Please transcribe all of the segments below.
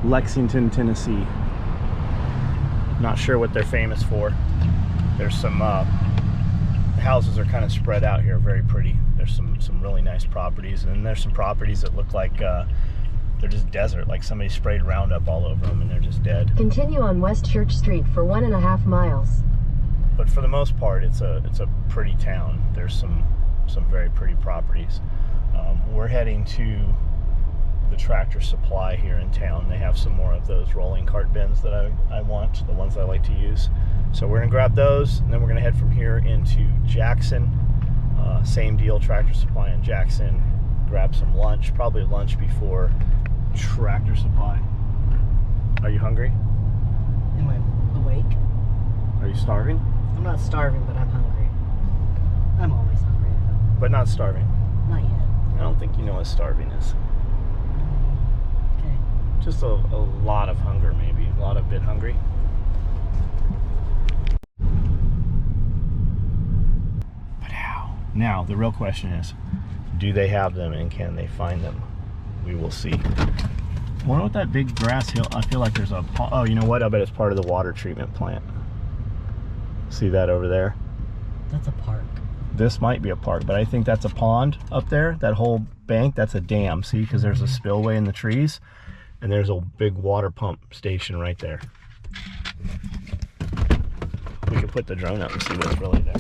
Lexington, Tennessee. Not sure what they're famous for. There's some houses are kind of spread out here, very pretty. There's some really nice properties, and then there's some properties that look like they're just desert, like somebody sprayed Roundup all over them and they're just dead. Continue on West Church Street for 1.5 miles. But for the most part, it's a pretty town. There's some very pretty properties. We're heading to the Tractor Supply here in town. They have some more of those rolling cart bins that I want, the ones I like to use. So we're gonna grab those, and then we're gonna head from here into Jackson. Same deal, Tractor Supply in Jackson. Grab some lunch, probably lunch before Tractor Supply. Are you hungry? Am I awake? Are you starving? I'm not starving, but I'm hungry. I'm always hungry. But not starving. Not yet. I don't think you know what starving is. Okay. Just a lot of hunger, maybe. A lot of bit hungry. But how? Now, the real question is, do they have them and can they find them? We will see. I wonder what that big grass hill, I feel like there's a, oh, you know what? I bet it's part of the water treatment plant. See that over there? That's a park. This might be a park, but I think that's a pond up there. That whole bank, that's a dam. See, because there's a spillway in the trees, and there's a big water pump station right there. We could put the drone up and see what's really there.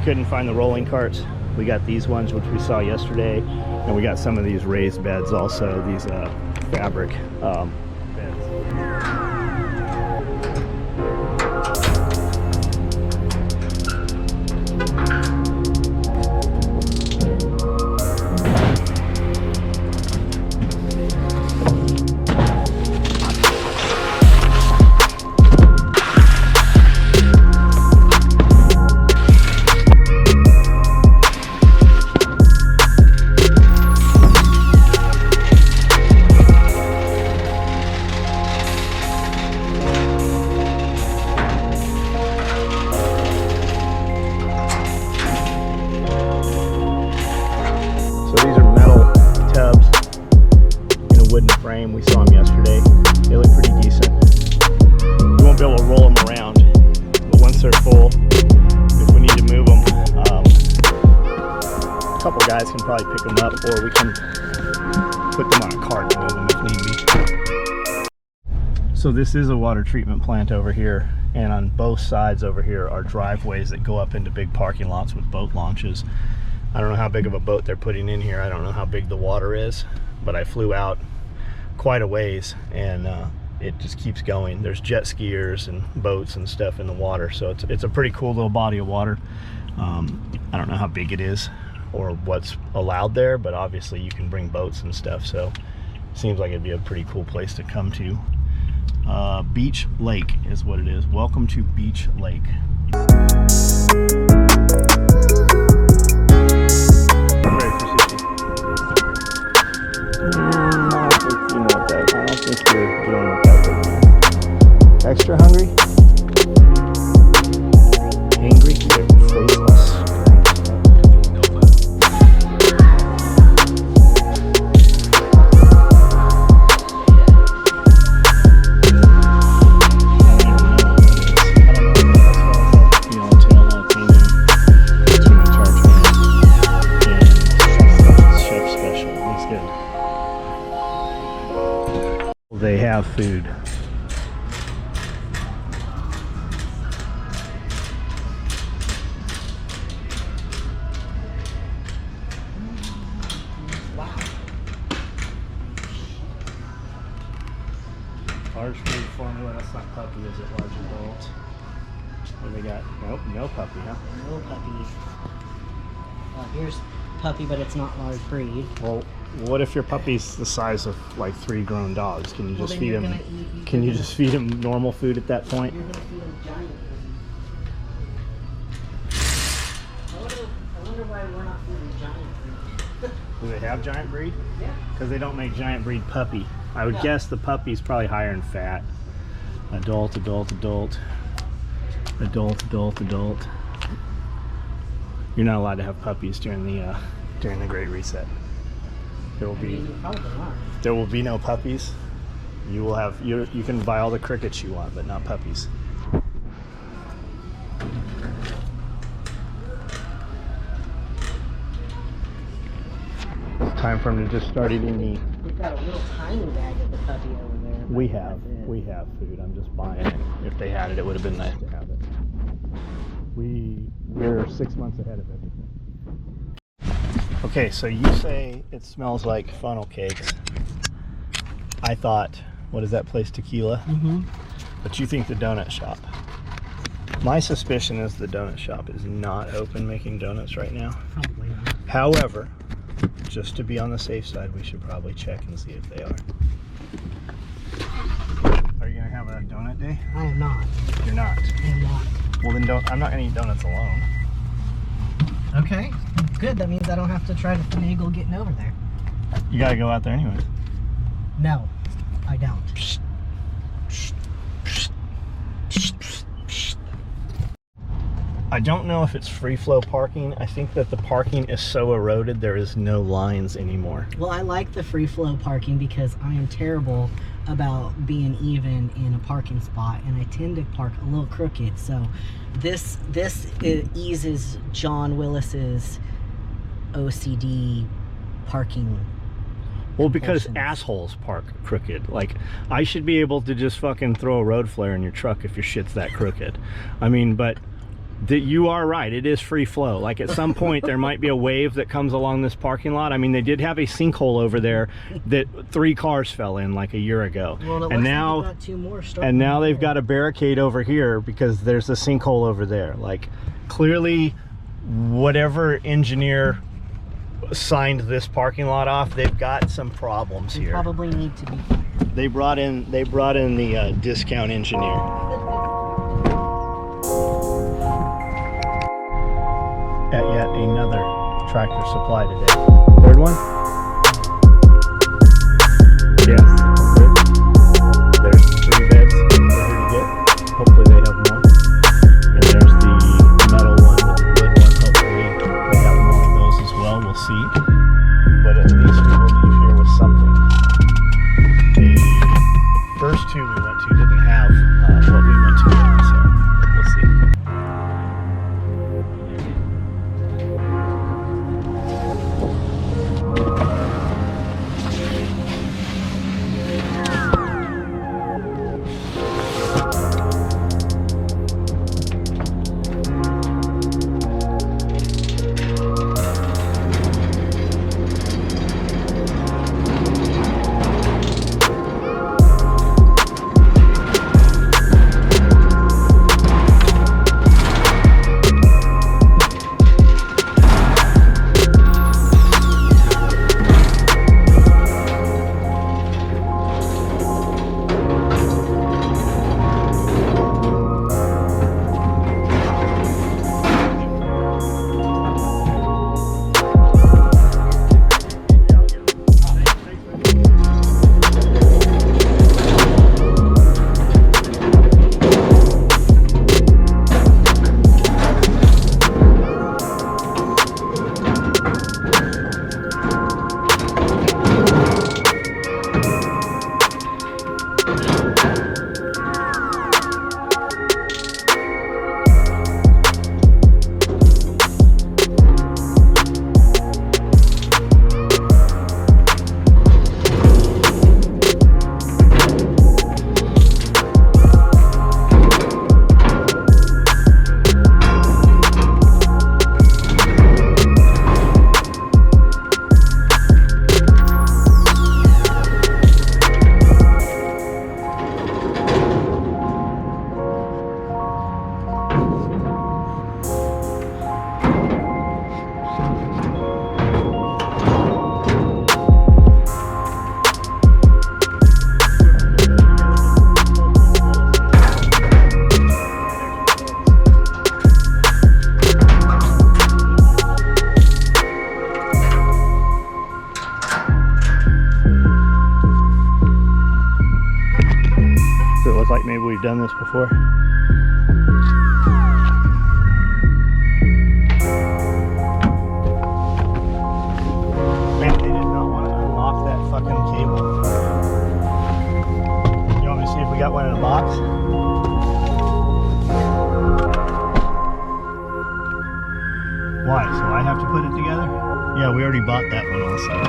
Couldn't find the rolling carts. We got these ones, which we saw yesterday, and we got some of these raised beds also, these fabric beds. We saw them yesterday. They look pretty decent. We won't be able to roll them around, but once they're full, if we need to move them, a couple guys can probably pick them up, or we can put them on a cart and move them if need be. So this is a water treatment plant over here, and on both sides over here are driveways that go up into big parking lots with boat launches. I don't know how big of a boat they're putting in here. I don't know how big the water is, but I flew out quite a ways, and it just keeps going. There's jet skiers and boats and stuff in the water, so it's a pretty cool little body of water. I don't know how big it is or what's allowed there, but obviously you can bring boats and stuff, so it seems like it'd be a pretty cool place to come to. Beach Lake is what it is. Welcome to Beach Lake. Extra hungry? Angry? Faceless. They have food. Large breed formula, that's not puppy, is it? Large adult. What do they got? Nope, no puppy, huh? No puppy. Here's puppy, but it's not large breed. Well, what if your puppy's the size of like 3 grown dogs? Can you Well, just then feed you're him? gonna eat- Can you you're just feed him normal food at that point? You're gonna feed them giant breed. I wonder why we're not feeding giant breed. Do they have giant breed? Yeah. Because they don't make giant breed puppy. I would No. guess the puppy's probably higher in fat. Adult, adult, adult. Adult, adult, adult. You're not allowed to have puppies during the Great Reset. There will I mean, be you probably are. there will be no puppies. You will have you can buy all the crickets you want, but not puppies. It's time for them to just start eating meat. We've got a little tiny bag of the puppy over there. but We have that's it. food. I'm just buying it. If they had it, it would have been nice to have it. We're 6 months ahead of everything. Okay, so you say it smells like funnel cakes. I thought, what is that place, Tequila? Mm-hmm. But you think the donut shop. My suspicion is the donut shop is not open making donuts right now. Probably not. However, just to be on the safe side, we should probably check and see if they are. Are you gonna have a donut day? I am not. You're not. I am not. Well then I'm not gonna eat donuts alone. Okay. Good. That means I don't have to try to finagle getting over there. You gotta go out there anyways. No, I don't. I don't know if it's free flow parking. I think that the parking is so eroded there is no lines anymore. Well, I like the free flow parking because I am terrible about being even in a parking spot, and I tend to park a little crooked. So this eases John Willis's OCD parking. Well, because Portions. assholes park crooked. Like, I should be able to just fucking throw a road flare in your truck if your shit's that crooked. I mean, but you are right. It is free flow. Like, at some point, there might be a wave that comes along this parking lot. I mean, they did have a sinkhole over there that 3 cars fell in like a year ago. Well, it and looks now, like we've got 2 more. and now they've got a barricade over here because there's a sinkhole over there. Like, clearly, whatever engineer signed this parking lot off, they've got some problems We here. probably need to be fired. They brought in the discount engineer. At yet another Tractor Supply today. 3rd one? Yes. There's 3 beds for her to get. Hopefully they have more. And there's the metal one with the wood one. Hopefully they have more of those as well. We'll see. But at least we will leave here with something. The first 2 we went to didn't have what we went to, so we'll see. Feels like maybe we've done this before. Man, they did not want to unlock that fucking cable. You want me to see if we got one in a box? Why? So I have to put it together? Yeah, we already bought that one also.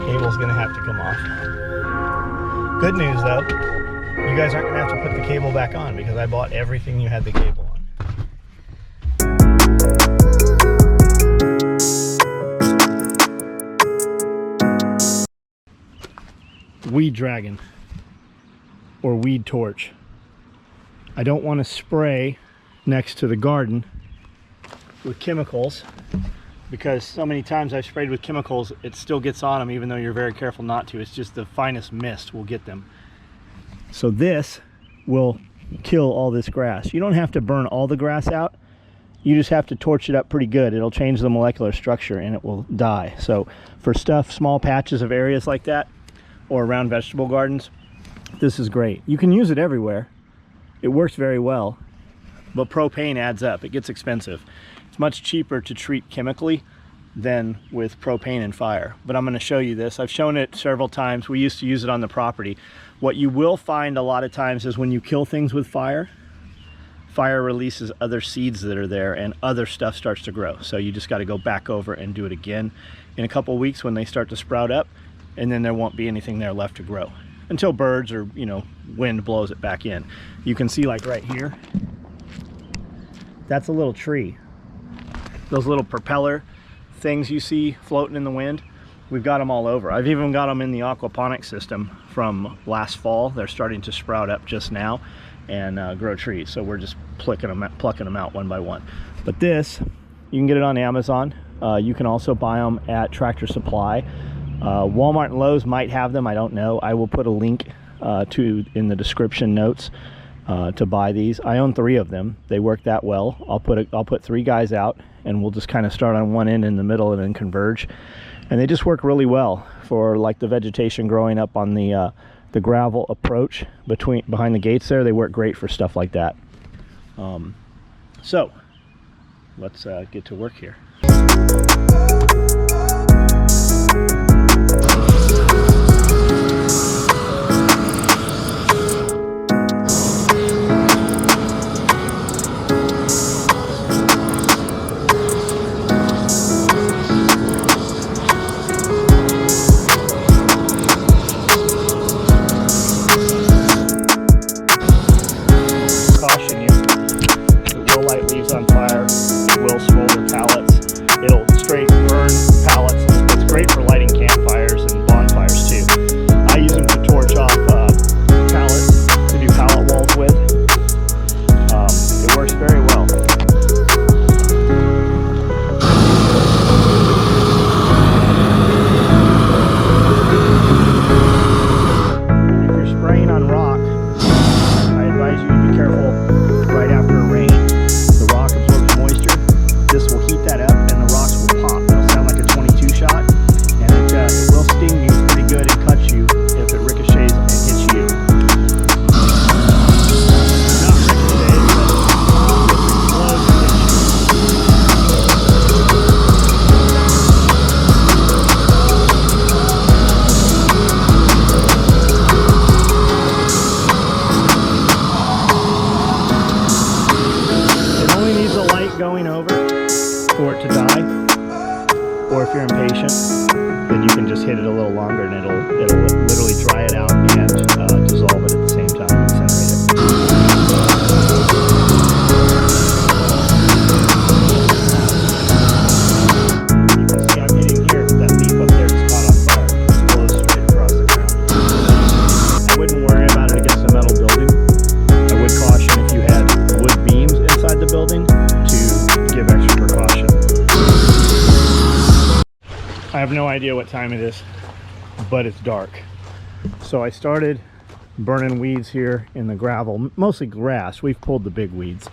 Cable's gonna have to come off. Good news though, you guys aren't gonna have to put the cable back on because I bought everything you had the cable on. Weed dragon or weed torch. I don't want to spray next to the garden with chemicals because so many times I've sprayed with chemicals it still gets on them even though you're very careful not to. It's just the finest mist will get them. So this will kill all this grass. You don't have to burn all the grass out, you just have to torch it up pretty good. It'll change the molecular structure and it will die. So for stuff, small patches of areas like that or around vegetable gardens, this is great. You can use it everywhere. It works very well, but propane adds up. It gets expensive. It's much cheaper to treat chemically than with propane and fire. But I'm going to show you this. I've shown it several times. We used to use it on the property. What you will find a lot of times is when you kill things with fire, fire releases other seeds that are there and other stuff starts to grow. So you just got to go back over and do it again in a couple of weeks when they start to sprout up, and then there won't be anything there left to grow until birds or, you know, wind blows it back in. You can see like right here, that's a little tree. Those little propeller things you see floating in the wind, we've got them all over. I've even got them in the aquaponics system from last fall. They're starting to sprout up just now and grow trees. So we're just plucking them out one by one. But this, you can get it on Amazon. You can also buy them at Tractor Supply. Walmart and Lowe's might have them, I don't know. I will put a link in the description notes to buy these. I own 3 of them. They work that well. I'll put 3 guys out and we'll just kind of start on one end in the middle and then converge. And they just work really well for like the vegetation growing up on the gravel approach behind the gates there. They work great for stuff like that. So let's get to work here. For it to die, or if you're impatient, then you can just hit it a little longer and it'll literally dry it out and dissolve it at the same time, incinerate it. You can see I'm hitting here, that leaf up there is caught on fire. It blows straight across the ground. I wouldn't worry about it against a metal building. I would caution if you had wood beams inside the building to give extra precaution. I have no idea what time it is, but it's dark. So I started burning weeds here in the gravel, mostly grass. We've pulled the big weeds.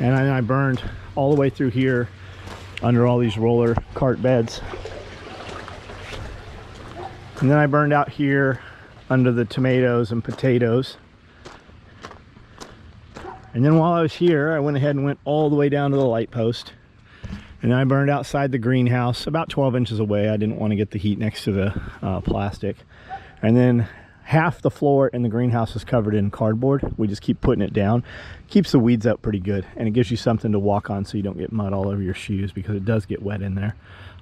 And then I burned all the way through here under all these roller cart beds. And then I burned out here under the tomatoes and potatoes. And then while I was here, I went ahead and went all the way down to the light post. And then I burned outside the greenhouse about 12 inches away. I didn't want to get the heat next to the plastic. And then half the floor in the greenhouse is covered in cardboard. We just keep putting it down. Keeps the weeds up pretty good, and it gives you something to walk on so you don't get mud all over your shoes, because it does get wet in there.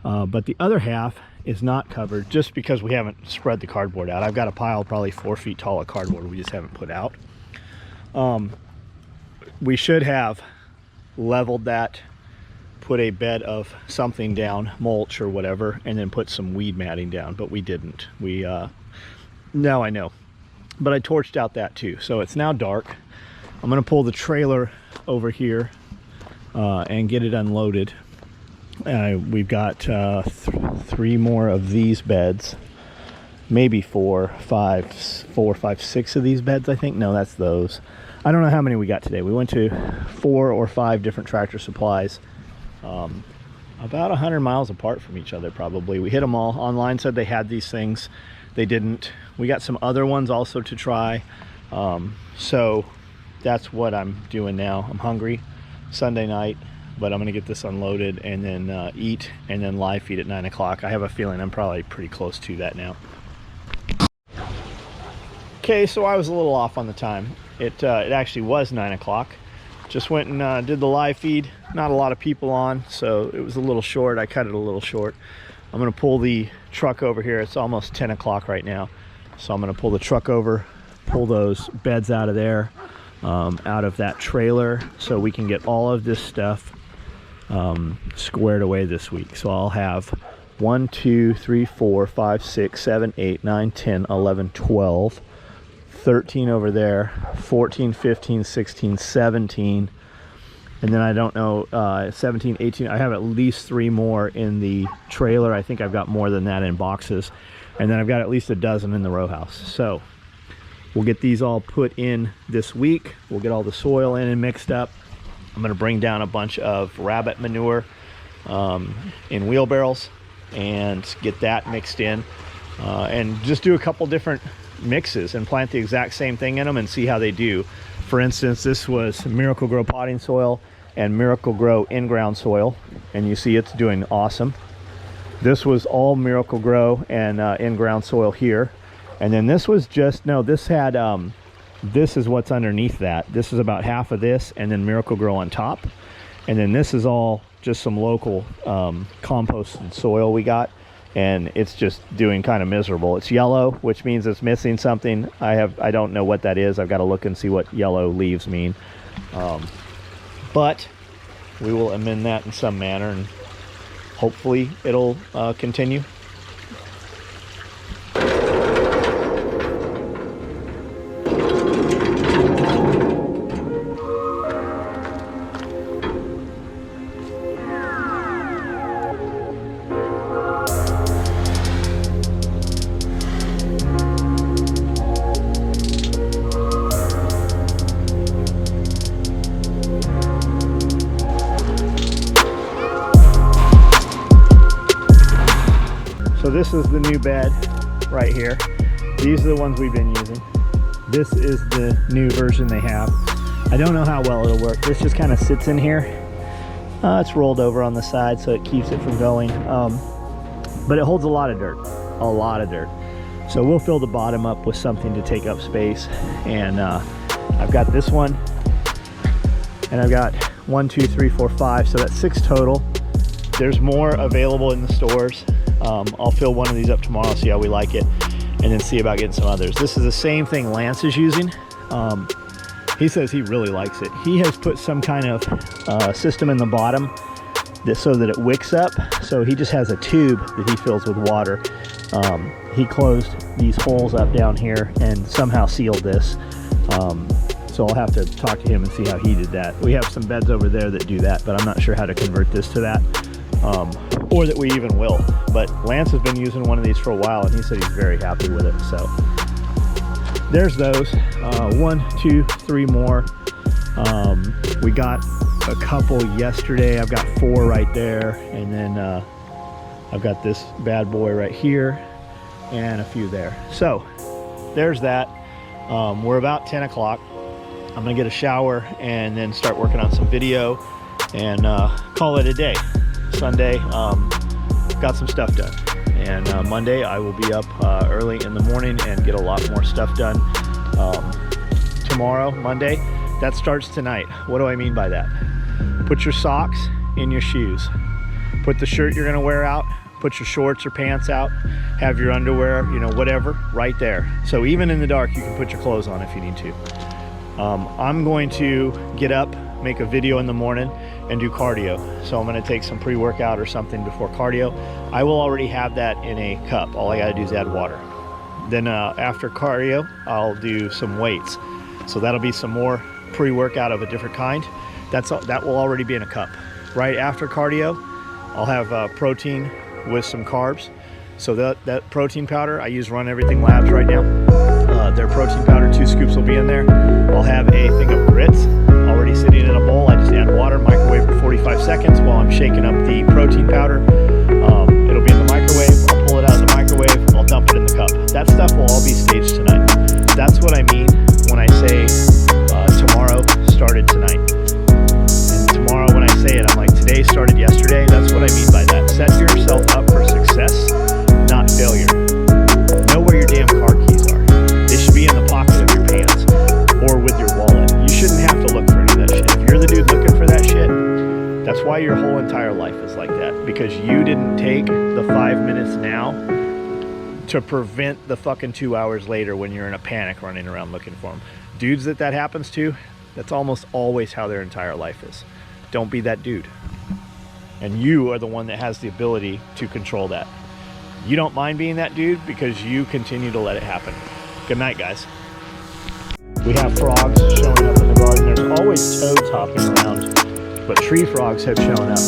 But the other half is not covered just because we haven't spread the cardboard out. I've got a pile probably 4 feet tall of cardboard we just haven't put out. We should have leveled that, put a bed of something down, mulch or whatever, and then put some weed matting down, but we didn't. Now I know, but I torched out that too. So it's now dark. I'm gonna pull the trailer over here and get it unloaded. We've got 3 more of these beds, maybe 4, 5, 6 of these beds, I think. No, that's those. I don't know how many we got today. We went to 4 or 5 different Tractor Supplies, about 100 miles apart from each other probably. We hit them all. Online said they had these things. They didn't. We got some other ones also to try. So that's what I'm doing now. I'm hungry. Sunday night, but I'm gonna get this unloaded and then eat, and then live feed at 9 o'clock. I have a feeling I'm probably pretty close to that now. Okay, so I was a little off on the time. It actually was 9 o'clock. Just went and did the live feed. Not a lot of people on, so it was a little short. I cut it a little short. I'm gonna pull the truck over here. It's almost 10 o'clock right now. So I'm gonna pull the truck over, pull those beds out of there, out of that trailer, so we can get all of this stuff squared away this week. So I'll have 1, 2, 3, 4, 5, 6, 7, 8, 9, 10, 11, 12, 13 over there, 14, 15, 16, 17, and then I don't know, 17, 18. I have at least 3 more in the trailer. I think I've got more than that in boxes, and then I've got at least a dozen in the row house. So we'll get these all put in this week. We'll get all the soil in and mixed up. I'm gonna bring down a bunch of rabbit manure in wheelbarrows and get that mixed in, and just do a couple different mixes and plant the exact same thing in them and see how they do. For instance, this was Miracle-Gro potting soil and Miracle-Gro in-ground soil, and you see it's doing awesome. This was all Miracle-Gro and in-ground soil here, and then this was just, no, this had this is what's underneath that. This is about half of this, and then Miracle-Gro on top, and then this is all just some local composted soil we got, and it's just doing kind of miserable. It's yellow, which means it's missing something. I don't know what that is. I've got to look and see what yellow leaves mean, but we will amend that in some manner, and hopefully it'll continue. So this is the new bed right here. These are the ones we've been using. This is the new version they have. I don't know how well it'll work. This just kind of sits in here. It's rolled over on the side so it keeps it from going. But it holds a lot of dirt, a lot of dirt. So we'll fill the bottom up with something to take up space. And I've got this one, and I've got 1, 2, 3, 4, 5. So that's 6 total. There's more available in the stores. I'll fill one of these up tomorrow, see how we like it, and then see about getting some others. This is the same thing Lance is using. He says he really likes it. He has put some kind of system in the bottom so that it wicks up. So he just has a tube that he fills with water. He closed these holes up down here and somehow sealed this. So I'll have to talk to him and see how he did that. We have some beds over there that do that, but I'm not sure how to convert this to that. Or that we even will. But Lance has been using one of these for a while, and he said he's very happy with it. So there's those. 1, 2, 3 more. We got a couple yesterday. I've got 4 right there, and then I've got this bad boy right here and a few there. So there's that. We're about 10 o'clock. I'm gonna get a shower and then start working on some video and call it a day. Sunday, got some stuff done. And Monday I will be up early in the morning and get a lot more stuff done. Tomorrow, Monday, that starts tonight. What do I mean by that? Put your socks in your shoes. Put the shirt you're gonna wear out, put your shorts or pants out, have your underwear, you know, whatever, right there. So even in the dark, you can put your clothes on if you need to. I'm going to get up, make a video in the morning, and do cardio. So I'm gonna take some pre-workout or something before cardio. I will already have that in a cup. All I gotta do is add water. Then after cardio, I'll do some weights. So that'll be some more pre-workout of a different kind. That will already be in a cup. Right after cardio, I'll have protein with some carbs. So that protein powder, I use Run Everything Labs right now. Their protein powder, 2 scoops will be in there. I'll have a thing of grits already sitting in a bowl. I just add water, microwave for 45 seconds while I'm shaking up the protein powder. It'll be in the microwave. I'll pull it out of the microwave. I'll dump it in the cup. That stuff will all be staged tonight. That's what I mean when I say tomorrow started tonight. And tomorrow when I say it, I'm like, today started yesterday. That's what I mean by that. Set yourself up for success, not failure. Know where your damn car keys are. They should be in the pocket of your pants or with your wallet. You shouldn't have to look for any of that shit. If you're the dude looking for that shit, that's why your whole entire life is like that. Because you didn't take the 5 minutes now to prevent the fucking 2 hours later when you're in a panic running around looking for them. Dudes that happens to, that's almost always how their entire life is. Don't be that dude. And you are the one that has the ability to control that. You don't mind being that dude because you continue to let it happen. Good night, guys. We have frogs showing up in the garden. There's always toads hopping around, but tree frogs have shown up.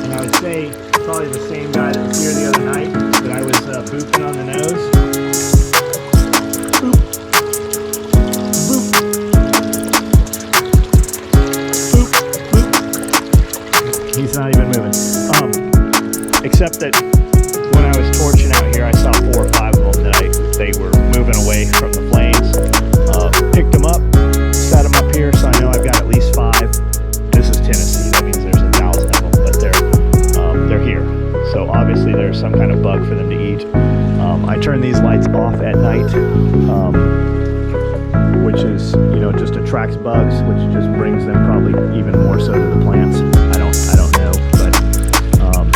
And I would say probably the same guy that was here the other night that I was booping on the nose. Boop. Boop. Boop. Boop. He's not even moving. Except that when I was torching out here, I saw 4 or 5 of them that they were moving away from the flames. Picked them up, set them up here, so I know I've got at least 5. This is Tennessee, that means there's 1,000 of them, but they're here. So obviously there's some kind of bug for them to eat. I turn these lights off at night, which is, you know, just attracts bugs, which just brings them probably even more so to the plants. I don't know, but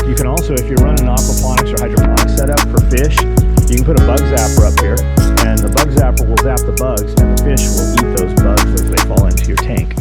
you can also, if you're running an aquaponics or hydroponics setup for fish, you can put a bug zapper up here, and the bug zapper will zap the bugs, and the fish will eat those bugs as they fall into your tank.